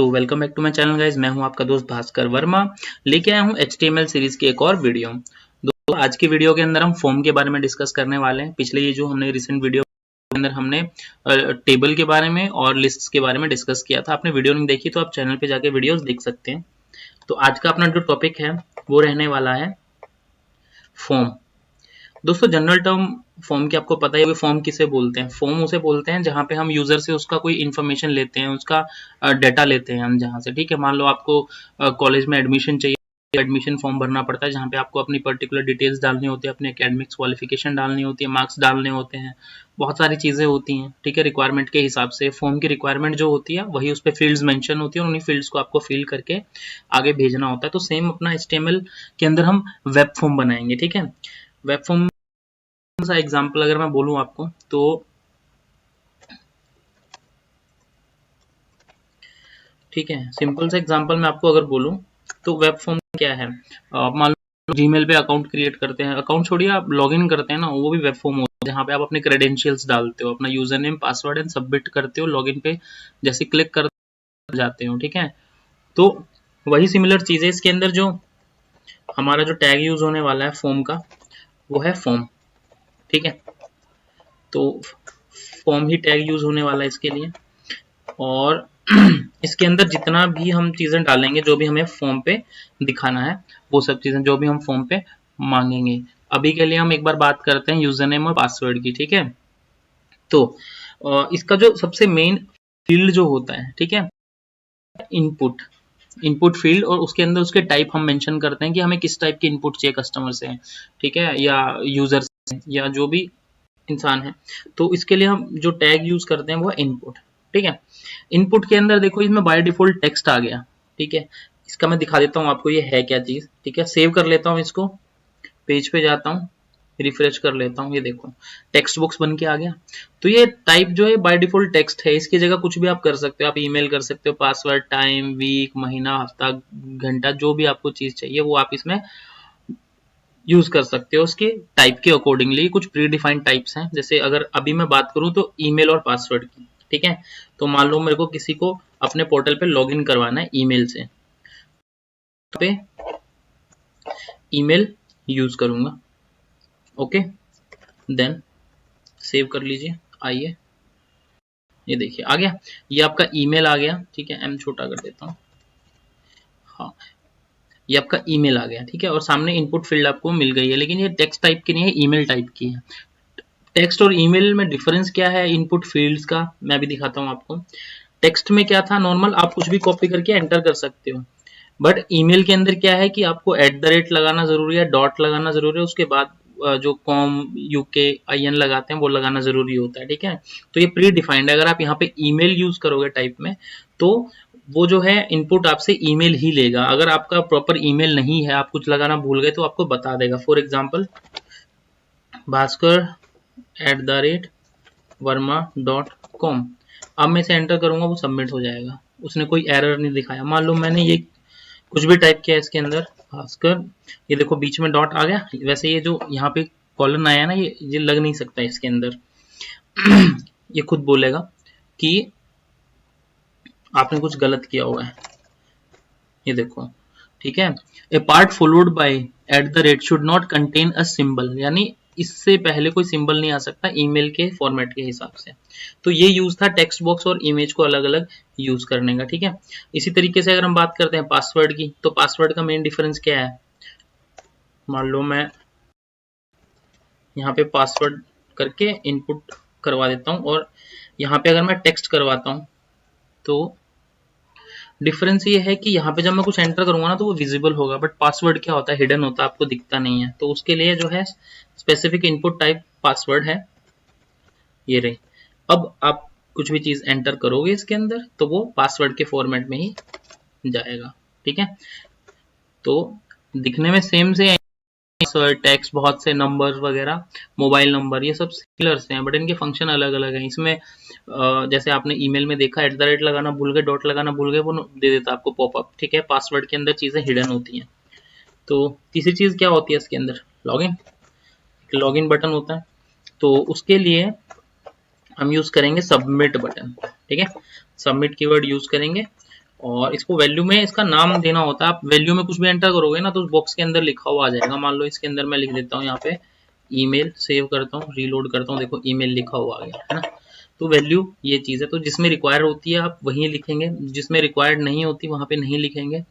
So welcome back to my channel guys. मैं हूं आपका दोस्त भास्कर वर्मा, लेके आया हूं HTML सीरीज की एक और वीडियो। दोस्तों आज की वीडियो के अंदर हम फॉर्म के बारे में डिस्कस करने वाले हैं। पिछले ये जो हमने रिसेंट वीडियो के अंदर हमने टेबल के बारे में और लिस्ट्स के बारे में डिस्कस किया था। आपने वीडियो नहीं देखी तो आप चैनल पे जाके वीडियोस देख सकते हैं। तो आज का अपना जो टॉपिक है वो रहने वाला है फॉर्म। दोस्तों जनरल टर्म फॉर्म की आपको पता है, फॉर्म किसे बोलते हैं? फॉर्म उसे बोलते हैं जहां पे हम यूजर से उसका कोई इन्फॉर्मेशन लेते हैं, उसका डाटा लेते हैं हम जहां से। ठीक है, मान लो आपको कॉलेज में एडमिशन चाहिए, एडमिशन फॉर्म भरना पड़ता है जहां पे आपको अपनी पर्टिकुलर डिटेल्स डालनी होती है, अपने एकेडमिक्स क्वालिफिकेशन डालनी होती है, मार्क्स डालने होते हैं, बहुत सारी चीजें होती हैं। ठीक है, रिक्वायरमेंट के हिसाब से फॉर्म की रिक्वायरमेंट जो होती है वही उस पर फील्ड्स मेंशन होती है और उन्हीं फील्ड्स को आपको फिल करके आगे भेजना होता है। तो सेम अपना HTML के अंदर हम वेब फॉर्म बनाएंगे। ठीक है, वेब फॉर्म सा एग्जांपल अगर मैं बोलूं आपको तो ठीक है, सिंपल सा एग्जांपल मैं आपको अगर बोलूं तो वेब फॉर्म क्या है। मान लो जीमेल पे अकाउंट क्रिएट करते हैं, अकाउंट छोड़िए आप लॉगिन करते हैं ना, वो भी वेब फॉर्म होता है जहाँ पे आप अपने क्रेडेंशियल्स डालते हो, अपना user name password and submit करते हो, लॉगिन पे जैसे क्लिक कर जाते हो। ठीक है, तो वही सिमिलर चीज है इसके अंदर। जो हमारा जो टैग यूज होने वाला है फॉर्म का वो है फॉर्म। ठीक है, तो फॉर्म ही टैग यूज होने वाला है इसके लिए। और इसके अंदर जितना भी हम चीजें डालेंगे, जो भी हमें फॉर्म पे दिखाना है, वो सब चीजें जो भी हम फॉर्म पे मांगेंगे। अभी के लिए हम एक बार बात करते हैं यूजर नेम और पासवर्ड की। ठीक है, तो इसका जो सबसे मेन फील्ड जो होता है, ठीक है, इनपुट फील्ड, और उसके अंदर उसके टाइप हम मेंशन करते हैं कि हमें किस टाइप के इनपुट चाहिए कस्टमर से, ठीक है, या यूजर से, या जो भी इंसान है। तो इसके लिए हम जो टैग यूज करते हैं वो है इनपुट। ठीक है, इनपुट के अंदर देखो इसमें बाय डिफॉल्ट टेक्स्ट आ गया। ठीक है, इसका मैं दिखा देता हूँ आपको ये है क्या चीज। ठीक है, सेव कर लेता हूँ इसको, पेज पे जाता हूँ, रिफ्रेश कर लेता हूँ, ये देखो टेक्स्ट बॉक्स बन के आ गया। तो ये टाइप जो है बाय डिफॉल्ट टेक्स्ट है, इसकी जगह कुछ भी आप कर सकते हो। आप ईमेल कर सकते हो, पासवर्ड, टाइम, वीक, महीना, हफ्ता, घंटा, जो भी आपको चीज चाहिए वो आप इसमें यूज कर सकते हो उसके टाइप के अकॉर्डिंगली। कुछ प्री डिफाइंड टाइप्स हैं, जैसे अगर अभी मैं बात करूं तो ईमेल और पासवर्ड की। ठीक है, तो मान लो मेरे को किसी को अपने पोर्टल पे लॉगिन करवाना है ईमेल से, पे ईमेल यूज करूंगा। ओके, देन सेव कर लीजिए। आइए, ये देखिए आ गया, ये आपका ईमेल आ गया। ठीक है, एम छोटा कर देता हूँ। हाँ, ये आपका ईमेल आ गया। ठीक है, और सामने इनपुट फील्ड आपको मिल गई है, लेकिन ये टेक्स्ट टाइप की नहीं है, ईमेल टाइप की है। टेक्स्ट और ईमेल में डिफरेंस क्या है इनपुट फील्ड्स का, मैं भी दिखाता हूँ आपको। टेक्स्ट में क्या था, नॉर्मल आप कुछ भी कॉपी करके एंटर कर सकते हो, बट ईमेल के अंदर क्या है कि आपको @ लगाना जरूरी है, डॉट लगाना जरूरी है, उसके बाद जो कॉम, यूके, IN लगाते हैं वो लगाना जरूरी होता है। ठीक है, तो ये प्री डिफाइंड है। अगर आप यहाँ पे ईमेल यूज करोगे टाइप में तो वो जो है इनपुट आपसे ईमेल ही लेगा। अगर आपका प्रॉपर ईमेल नहीं है, आप कुछ लगाना भूल गए, तो आपको बता देगा। फॉर एग्जाम्पल भास्कर@verma.com, अब मैं इसे एंटर करूंगा, वो सबमिट हो जाएगा, उसने कोई एरर नहीं दिखाया। मान लो मैंने ये कुछ भी टाइप किया इसके अंदर भास्कर, ये देखो बीच में डॉट आ गया। वैसे ये जो यहाँ पे कॉलन आया ना, ये लग नहीं सकता इसके अंदर। ये खुद बोलेगा कि आपने कुछ गलत किया हुआ है, ये देखो। ठीक है, a part followed by @ should not contain a symbol, यानी इससे पहले कोई सिंबल नहीं आ सकता ईमेल के फॉर्मेट के हिसाब से। तो ये यूज था टेक्स्ट बॉक्स और इमेज को अलग अलग यूज करने का। ठीक है, इसी तरीके से अगर हम बात करते हैं पासवर्ड की, तो पासवर्ड का मेन डिफरेंस क्या है। मान लो मैं यहाँ पे पासवर्ड करके इनपुट करवा देता हूँ, और यहाँ पे अगर मैं टेक्स्ट करवाता हूँ, तो डिफरेंस ये है कि यहाँ पे जब मैं कुछ एंटर करूंगा ना तो वो विजिबल होगा, बट पासवर्ड क्या होता है, हिडन होता है, आपको दिखता नहीं है। तो उसके लिए जो है स्पेसिफिक इनपुट टाइप पासवर्ड है, ये रही। अब आप कुछ भी चीज एंटर करोगे इसके अंदर तो वो पासवर्ड के फॉर्मेट में ही जाएगा। ठीक है, तो दिखने में सेम से टेक्स्ट, बहुत से नंबर वगैरह, मोबाइल नंबर, ये सब सिमिलर से हैं, बट इनके फंक्शन अलग अलग हैं। इसमें जैसे आपने ईमेल में देखा @ लगाना भूल गए, डॉट लगाना भूल गए, वो दे देता आपको पॉपअप। ठीक है, पासवर्ड के अंदर चीजें हिडन होती हैं। तो तीसरी चीज क्या होती है इसके अंदर, लॉगिन। लॉगिन बटन होता है, तो उसके लिए हम यूज करेंगे सबमिट बटन। ठीक है, सबमिट कीवर्ड यूज करेंगे, और इसको वैल्यू में इसका नाम देना होता है। आप वैल्यू में कुछ भी एंटर करोगे ना तो उस बॉक्स के अंदर लिखा हुआ आ जाएगा। मान लो इसके अंदर मैं लिख देता हूँ यहाँ पे ईमेल, सेव करता हूँ, रीलोड करता हूँ, देखो ईमेल लिखा हुआ आ गया है ना। तो वैल्यू ये चीज़ है, तो जिसमें रिक्वायर होती है आप वहीं लिखेंगे, जिसमें रिक्वायर्ड नहीं होती वहाँ पे नहीं लिखेंगे।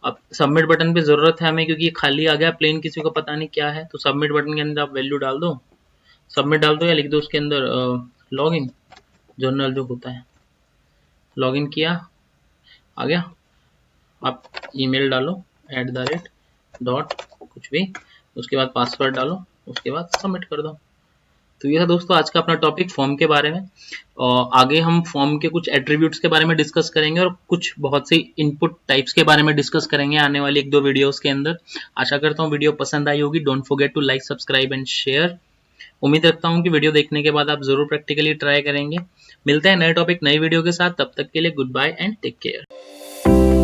अब सबमिट बटन पे ज़रूरत है हमें, क्योंकि ये खाली आ गया प्लेन, किसी को पता नहीं क्या है। तो सबमिट बटन के अंदर आप वैल्यू डाल दो, सबमिट डाल दो, या लिख दो उसके अंदर लॉगिन जर्नल जो होता है, लॉगिन किया, आ गया। आप ईमेल डालो @ कुछ भी, उसके बाद पासवर्ड डालो, उसके बाद सबमिट कर दो। तो ये है दोस्तों आज का अपना टॉपिक फॉर्म के बारे में। और आगे हम फॉर्म के कुछ एट्रीब्यूट्स के बारे में डिस्कस करेंगे और कुछ बहुत सी इनपुट टाइप्स के बारे में डिस्कस करेंगे आने वाली 1-2 वीडियोस के अंदर। आशा करता हूँ वीडियो पसंद आई होगी। Don't forget to like, subscribe and share. उम्मीद रखता हूँ कि वीडियो देखने के बाद आप जरूर प्रैक्टिकली ट्राई करेंगे। मिलते हैं नए टॉपिक नई वीडियो के साथ, तब तक के लिए goodbye and take care.